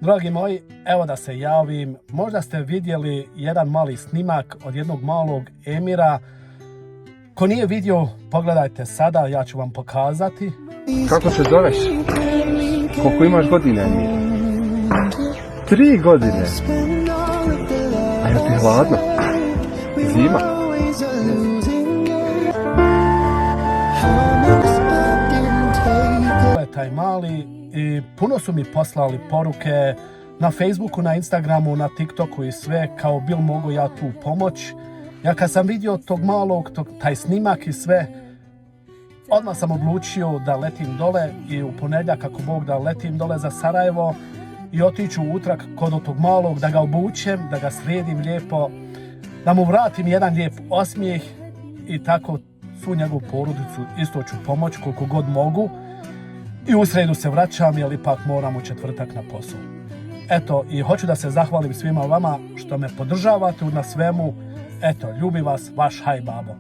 Dragi moji, evo da se javim, možda ste vidjeli jedan mali snimak od jednog malog Emira. Ko nije vidio, pogledajte sada, ja ću vam pokazati. Kako se zoveš? Koliko imaš godine? 3 godine. A je ti hladno? Zima? To je taj mali i puno su mi poslali poruke na Facebooku, na Instagramu, na TikToku i sve, kao bil mogu ja tu pomoć. Ja kad sam vidio tog malog, taj snimak i sve, odmah sam odlučio da letim dole i u ponedjeljak, ako Bog da, letim dole za Sarajevo i otiću u utrag kod tog malog, da ga obučem, da ga sredim lijepo, da mu vratim jedan lijep osmijeh i tako svu njegovu porodicu isto ću pomoć koliko god mogu. I u sredu se vraćam jer ipak moram u četvrtak na posao. Eto, i hoću da se zahvalim svima vama što me podržavate na svemu. Eto, ljubi vas, vaš Haj Babo.